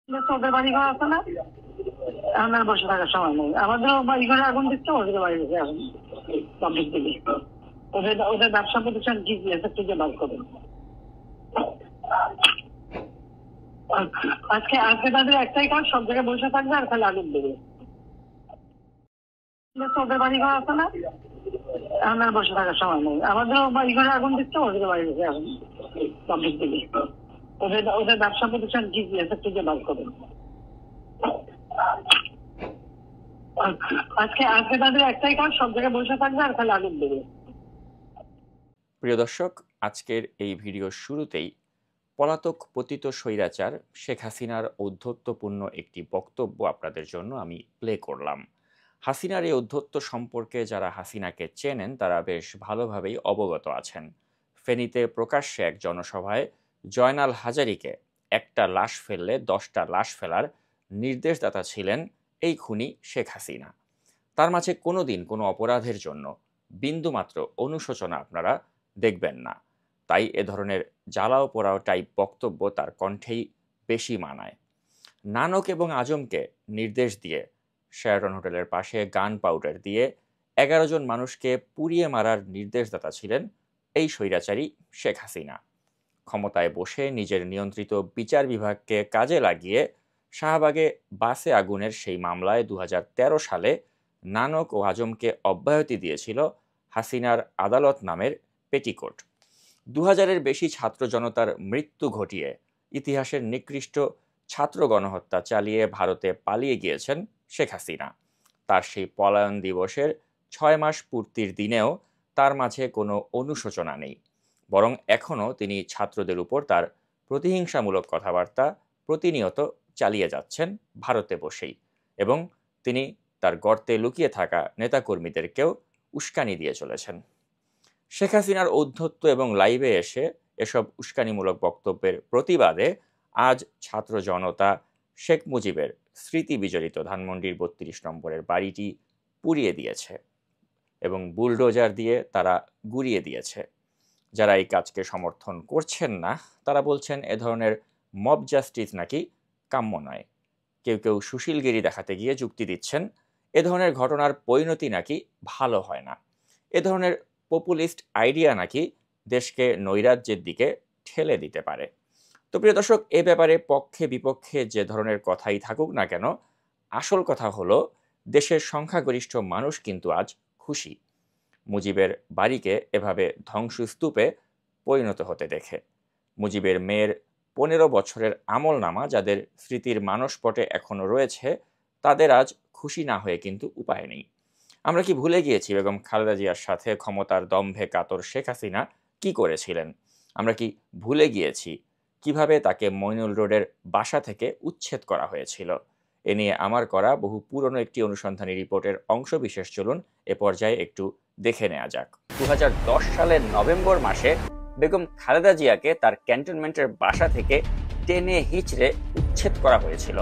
ওদের বাড়ি ঘর আছে না, আমার বসে থাকার সময় নেই। আমাদেরও বাড়ি ঘরে আগুন দিচ্ছে, ওদের বাড়ি ঘরে আগুন পাবলিক থেকে। ওদের ওদের ব্যবসা প্রতিষ্ঠান কি কি আছে খুঁজে বার করবে। আজকে আজকে তাদের একটাই কাজ, সব জায়গায় বসে থাকবে আর খালি আগুন দেবে। ওদের বাড়ি ঘর আছে না, আমার বসে থাকার সময় নেই। আমাদেরও বাড়ি ঘরে আগুন দিচ্ছে, ওদের বাড়ি ঘরে আগুন পাবলিক থেকে। ওদের ওদের ব্যবসা প্রতিষ্ঠান কি কি আছে খুঁজে বার করবে। আজকে আজকে তাদের একটাই কাজ, সব জায়গায় বসে থাকবে আর খালি আগুন দেবে। প্রিয় দর্শক, আজকের এই ভিডিওর শুরুতেই পলাতক পতিত স্বৈরাচার শেখ হাসিনার ঔদ্ধত্যপূর্ণ একটি বক্তব্য আপনাদের জন্য আমি প্লে করলাম। হাসিনার এই ঔদ্ধত্য সম্পর্কে যারা হাসিনাকে চেনেন তারা বেশ ভালোভাবেই অবগত আছেন। ফেনীতে প্রকাশ্যে এক জনসভায় জয়নাল হাজারীকে একটা লাশ ফেললে 10টা লাশ ফেলার নির্দেশদাতা ছিলেন এই খুনি শেখ হাসিনা। তার মাঝে কোনোদিন কোনো অপরাধের জন্য বিন্দুমাত্র অনুশোচনা আপনারা দেখবেন না। তাই এ ধরনের জ্বালাও পোড়াও টাইপ বক্তব্য তার কণ্ঠেই বেশি মানায়। নানক এবং আজমকে নির্দেশ দিয়ে শেরাটন হোটেলের পাশে গান পাউডার দিয়ে 11 জন মানুষকে পুড়িয়ে মারার নির্দেশদাতা ছিলেন এই স্বৈরাচারী শেখ হাসিনা। ক্ষমতায় বসে নিজের নিয়ন্ত্রিত বিচার বিভাগকে কাজে লাগিয়ে শাহবাগে বাসে আগুনের সেই মামলায় 2013 সালে নানক ও আজমকে অব্যাহতি দিয়েছিল হাসিনার আদালত নামের পেটিকোট। 2000-এর বেশি ছাত্র জনতার মৃত্যু ঘটিয়ে ইতিহাসের নিকৃষ্ট ছাত্র গণহত্যা চালিয়ে ভারতে পালিয়ে গিয়েছেন শেখ হাসিনা। তার সেই পলায়ন দিবসের 6 মাস পূর্তির দিনেও তার মাঝে কোনো অনুশোচনা নেই, বরং এখনও তিনি ছাত্রদের উপর তার প্রতিহিংসামূলক কথাবার্তা প্রতিনিয়ত চালিয়ে যাচ্ছেন ভারতে বসেই, এবং তিনি তার গর্তে লুকিয়ে থাকা নেতাকর্মীদেরকেও উস্কানি দিয়ে চলেছেন। শেখ হাসিনার ঔদ্ধত্য এবং লাইভে এসে এসব উস্কানিমূলক বক্তব্যের প্রতিবাদে আজ ছাত্র জনতা শেখ মুজিবের স্মৃতি বিজড়িত ধানমন্ডির 32 নম্বরের বাড়িটি পুড়িয়ে দিয়েছে এবং বুলডোজার দিয়ে তারা গুঁড়িয়ে দিয়েছে। যারা এই কাজকে সমর্থন করছেন না তারা বলছেন এ ধরনের মব জাস্টিস নাকি কাম্য নয়। কেউ কেউ সুশীলগিরি দেখাতে গিয়ে যুক্তি দিচ্ছেন এ ধরনের ঘটনার পরিণতি নাকি ভালো হয় না। এ ধরনের পপুলিস্ট আইডিয়া নাকি দেশকে নৈরাজ্যের দিকে ঠেলে দিতে পারে। তো প্রিয় দর্শক, এ ব্যাপারে পক্ষে বিপক্ষে যে ধরনের কথাই থাকুক না কেন, আসল কথা হলো দেশের সংখ্যাগরিষ্ঠ মানুষ কিন্তু আজ খুশি মুজিবের বাড়িকে এভাবে ধ্বংসস্তূপে পরিণত হতে দেখে। মুজিবের মেয়ের 15 বছরের আমলনামা যাদের স্মৃতির মানসপটে এখনো রয়েছে তাদের আজ খুশি না হয়ে কিন্তু উপায় নেই। আমরা কি ভুলে গিয়েছি বেগম খালেদা জিয়ার সাথে ক্ষমতার দম্ভে কাতর শেখ হাসিনা কি করেছিলেন? আমরা কি ভুলে গিয়েছি কিভাবে তাকে মইনুল রোডের বাসা থেকে উচ্ছেদ করা হয়েছিল? এ নিয়ে আমার করা বহু পুরনো একটি অনুসন্ধানী রিপোর্টের অংশ বিশেষ চলুন এ পর্যায়ে একটু দেখে নেওয়া যাক। 2010 সালের নভেম্বর মাসে বেগম খালেদা জিয়াকে তার ক্যান্টনমেন্টের বাসা থেকে টেনে হিচড়ে উচ্ছেদ করা হয়েছিল।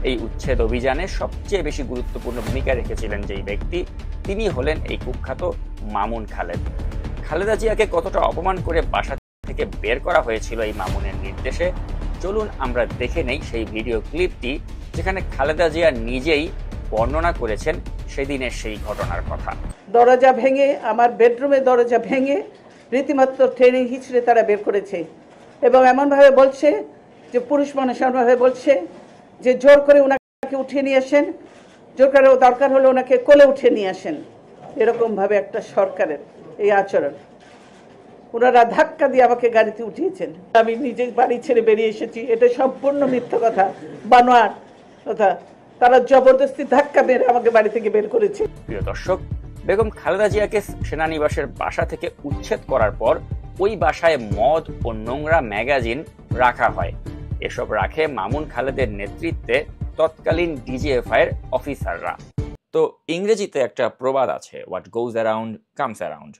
এই উচ্ছেদ অভিযানে সবচেয়ে বেশি গুরুত্বপূর্ণ ভূমিকা রেখেছিলেন যেই ব্যক্তি, তিনি হলেন এই কুখ্যাত মামুন খালেদ। খালেদা জিয়াকে কতটা অপমান করে বাসা থেকে বের করা হয়েছিল এই মামুনের নির্দেশে, চলুন আমরা দেখে নেই সেই ভিডিও ক্লিপটি, যেখানে খালেদা জিয়া নিজেই বর্ণনা করেছেন সেদিনের সেই ঘটনার কথা। দরজা ভেঙে, আমার বেডরুমের দরজা ভেঙে রীতিমাত্র ট্রেনে হিচড়ে তারা বের করেছে এবং এমনভাবে বলছে যে পুরুষ মানুষ এমনভাবে বলছে যে জোর করে ওনাকে উঠিয়ে নিয়ে আসেন, জোর করে দরকার হলে ওনাকে কোলে উঠিয়ে নিয়ে আসেন। এরকমভাবে একটা সরকারের এই আচরণ। ওনারা ধাক্কা দিয়ে আমাকে গাড়িতে উঠিয়েছেন, আমি নিজে বাড়ি ছেড়ে বেরিয়ে এসেছি, এটা সম্পূর্ণ মিথ্যা কথা, বানোয়ার কথা। তারা জবরদস্তি ধাক্কা মেরে আমাকে বাড়ি থেকে বের করেছে। প্রিয় দর্শক, বেগম খালেদা জিয়াকে সেনানিবাসের বাসা থেকে উচ্ছেদ করার পর ওই বাসায় মদ ও নোংরা ম্যাগাজিন রাখা হয়। এসব রাখে মামুন খালেদের নেতৃত্বে তৎকালীন ডিজিএফআই এর অফিসাররা। তো ইংরেজিতে একটা প্রবাদ আছে, what goes around comes around.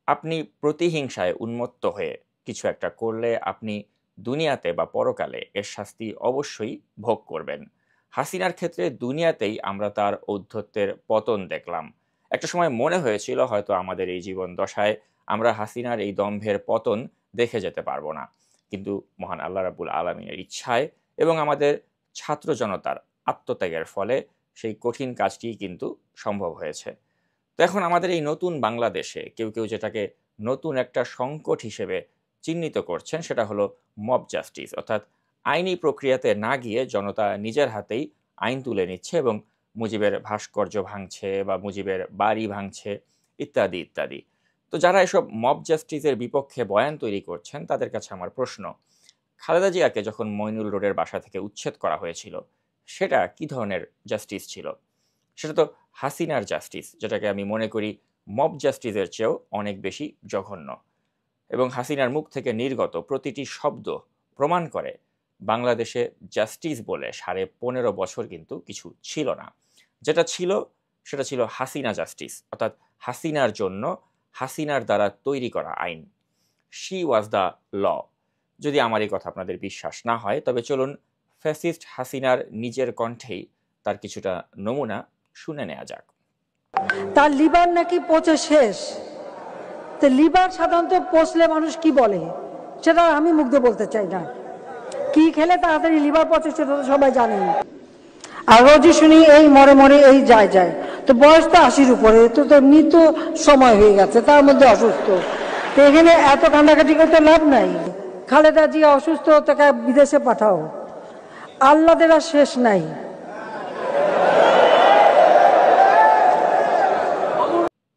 আপনি প্রতিহিংসায় উন্মত্ত হয়ে কিছু একটা করলে আপনি দুনিয়াতে বা পরকালে এর শাস্তি অবশ্যই ভোগ করবেন। হাসিনার ক্ষেত্রে দুনিয়াতেই আমরা তার ঔদ্ধত্যের পতন দেখলাম। একটা সময় মনে হয়েছিল হয়তো আমাদের এই জীবন দশায় আমরা হাসিনার এই দম্ভের পতন দেখে যেতে পারবো না, কিন্তু মহান আল্লাহ রাব্বুল আলামিনের ইচ্ছায় এবং আমাদের ছাত্র জনতার আত্মত্যাগের ফলে সেই কঠিন কাজটি কিন্তু সম্ভব হয়েছে। তো এখন আমাদের এই নতুন বাংলাদেশে কেউ কেউ যেটাকে নতুন একটা সংকট হিসেবে চিহ্নিত করছেন, সেটা হলো মব জাস্টিস, অর্থাৎ আইনি প্রক্রিয়াতে না গিয়ে জনতা নিজের হাতেই আইন তুলে নিচ্ছে এবং মুজিবের ভাস্কর্য ভাঙছে বা মুজিবের বাড়ি ভাঙছে ইত্যাদি ইত্যাদি। তো যারা এসব মব জাস্টিসের বিপক্ষে বয়ান তৈরি করছেন তাদের কাছে আমার প্রশ্ন, খালেদা জিয়াকে যখন মইনুল রোডের বাসা থেকে উচ্ছেদ করা হয়েছিল সেটা কি ধরনের জাস্টিস ছিল? সেটা তো হাসিনার জাস্টিস, যেটাকে আমি মনে করি মব জাস্টিসের চেয়েও অনেক বেশি জঘন্য। এবং হাসিনার মুখ থেকে নির্গত প্রতিটি শব্দ প্রমাণ করে বাংলাদেশে জাস্টিস বলে 15.5 বছর কিন্তু কিছু ছিল না। যেটা ছিল সেটা ছিল হাসিনা জাস্টিস, অর্থাৎ হাসিনার জন্য হাসিনার দ্বারা তৈরি করা আইন। She was the law. যদি আমার এই কথা আপনাদের বিশ্বাস না হয় তবে চলুন ফ্যাসিস্ট হাসিনার নিজের কণ্ঠেই তার কিছুটা নমুনা শুনে নেওয়া যাক। তার লিভার নাকি পচে শেষ। তো লিভার সাধারণত পচলে মানুষ কি বলে সেটা আমি মুখ দিয়ে বলতে চাই না। কি খেলে তাড়াতাড়ি লিভার পচে সেটা তো সবাই জানেন। আর রোজই শুনি এই মরে মরে এই যায় যায়। তো বয়স তো 80-র উপরে, তো মৃত্যু সময় হয়ে গেছে, তার মধ্যে অসুস্থ। তো এখানে এত কান্দাকাটি করতে লাভ নাই। খালেদা জিয়া অসুস্থ, তাকে বিদেশে পাঠাও। আল্লাদের আর শেষ নাই।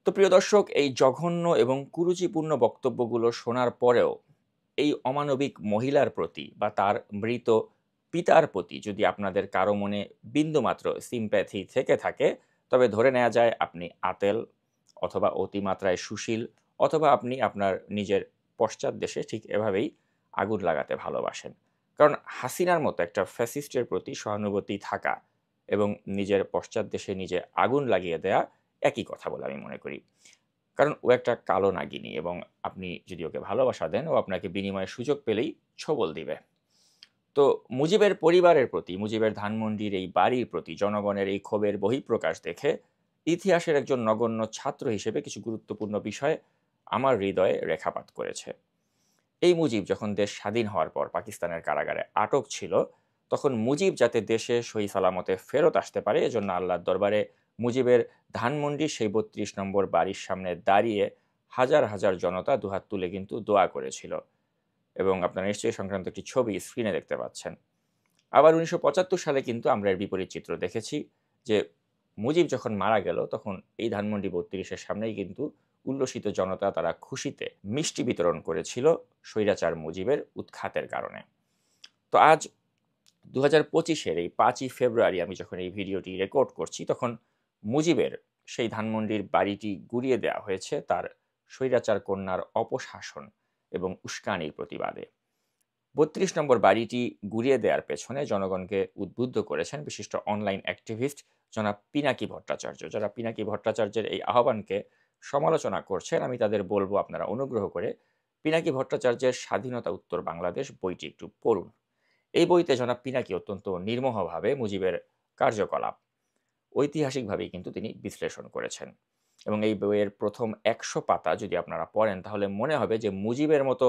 তো প্রিয় দর্শক, এই জঘন্য এবং কুরুচিপূর্ণ বক্তব্যগুলো শোনার পরেও এই অমানবিক মহিলার প্রতি বা তার মৃত পিতার প্রতি যদি আপনাদের কারো মনে বিন্দুমাত্র সিম্প্যাথি থেকে থাকে তবে ধরে নেওয়া যায় আপনি আতেল, অথবা অতিমাত্রায় সুশীল, অথবা আপনি আপনার নিজের পশ্চাৎ দেশে ঠিক এভাবেই আগুন লাগাতে ভালোবাসেন। কারণ হাসিনার মতো একটা ফ্যাসিস্টের প্রতি সহানুভূতি থাকা এবং নিজের পশ্চাৎ দেশে নিজে আগুন লাগিয়ে দেয়া একই কথা বলে আমি মনে করি। কারণ ও একটা কালো নাগিনী এবং আপনি যদি ওকে ভালোবাসা দেন ও আপনাকে বিনিময়ে সুযোগ পেলেই ছোবল দিবে। তো মুজিবের পরিবারের প্রতি, মুজিবের ধানমন্ডির এই বাড়ির প্রতি জনগণের এই ক্ষোভের বহিঃপ্রকাশ দেখে ইতিহাসের একজন নগণ্য ছাত্র হিসেবে কিছু গুরুত্বপূর্ণ বিষয় আমার হৃদয়ে রেখাপাত করেছে। এই মুজিব যখন দেশ স্বাধীন হওয়ার পর পাকিস্তানের কারাগারে আটক ছিল, তখন মুজিব যাতে দেশে সহি সালামতে ফেরত আসতে পারে এজন্য আল্লাহর দরবারে মুজিবের ধানমন্ডির সেই 32 নম্বর বাড়ির সামনে দাঁড়িয়ে হাজার হাজার জনতা দুহাত তুলে কিন্তু দোয়া করেছিল। এবং আপনারা নিশ্চয়ই সংক্রান্ত একটি ছবি স্ক্রিনে দেখতে পাচ্ছেন। আবার 1975 সালে কিন্তু আমরা এর বিপরীত চিত্র দেখেছি যে মুজিব যখন মারা গেল তখন এই ধানমন্ডি 32-এর সামনেই কিন্তু উল্লসিত জনতা তারা খুশিতে মিষ্টি বিতরণ করেছিল স্বৈরাচার মুজিবের উৎখাতের কারণে। তো আজ 2025-এর এই 5ই ফেব্রুয়ারি আমি যখন এই ভিডিওটি রেকর্ড করছি তখন মুজিবের সেই ধানমন্ডির বাড়িটি গুড়িয়ে দেওয়া হয়েছে তার স্বৈরাচার কন্যার অপশাসন এবং উস্কানির প্রতিবাদে। 32 নম্বর বাড়িটি গুড়িয়ে দেওয়ার পেছনে জনগণকে উদ্বুদ্ধ করেছেন বিশিষ্ট অনলাইন অ্যাক্টিভিস্ট জনাব পিনাকি ভট্টাচার্য। যারা পিনাকি ভট্টাচার্যের এই আহ্বানকে সমালোচনা করছেন আমি তাদের বলবো আপনারা অনুগ্রহ করে পিনাকি ভট্টাচার্যের স্বাধীনতা উত্তর বাংলাদেশ বইটি একটু পড়ুন। এই বইতে জনাব পিনাকি অত্যন্ত নির্মোহভাবে মুজিবের কার্যকলাপ ঐতিহাসিকভাবেই কিন্তু তিনি বিশ্লেষণ করেছেন। এবং এই বইয়ের প্রথম 100 পাতা যদি আপনারা পড়েন তাহলে মনে হবে যে মুজিবের মতো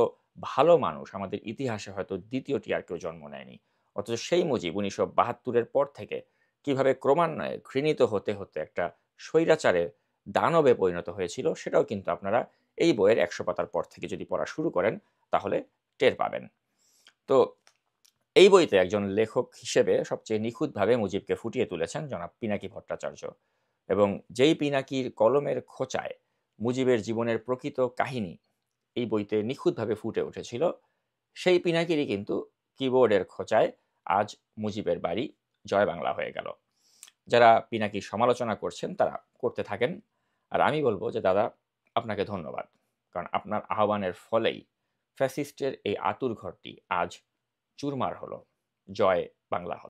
ভালো মানুষ আমাদের ইতিহাসে হয়তো দ্বিতীয়টি আর কেউ জন্ম নেয়নি। অথচ সেই মুজিব 1972-এর পর থেকে কিভাবে ক্রমান্বয়ে ঘৃণিত হতে হতে একটা স্বৈরাচারে দানবে পরিণত হয়েছিল সেটাও কিন্তু আপনারা এই বইয়ের 100 পাতার পর থেকে যদি পড়া শুরু করেন তাহলে টের পাবেন। তো এই বইতে একজন লেখক হিসেবে সবচেয়ে নিখুঁতভাবে মুজিবকে ফুটিয়ে তুলেছেন জনাব পিনাকি ভট্টাচার্য। এবং যেই পিনাকির কলমের খোঁচায় মুজিবের জীবনের প্রকৃত কাহিনী এই বইতে নিখুঁতভাবে ফুটে উঠেছিল, সেই পিনাকিরই কিন্তু কিবোর্ডের খোঁচায় আজ মুজিবের বাড়ি জয় বাংলা হয়ে গেল। যারা পিনাকির সমালোচনা করছেন তারা করতে থাকেন, আর আমি বলবো যে দাদা আপনাকে ধন্যবাদ, কারণ আপনার আহ্বানের ফলেই ফ্যাসিস্টের এই আতুর ঘরটি আজ চুরমার হলো, জয় বাংলা হলো।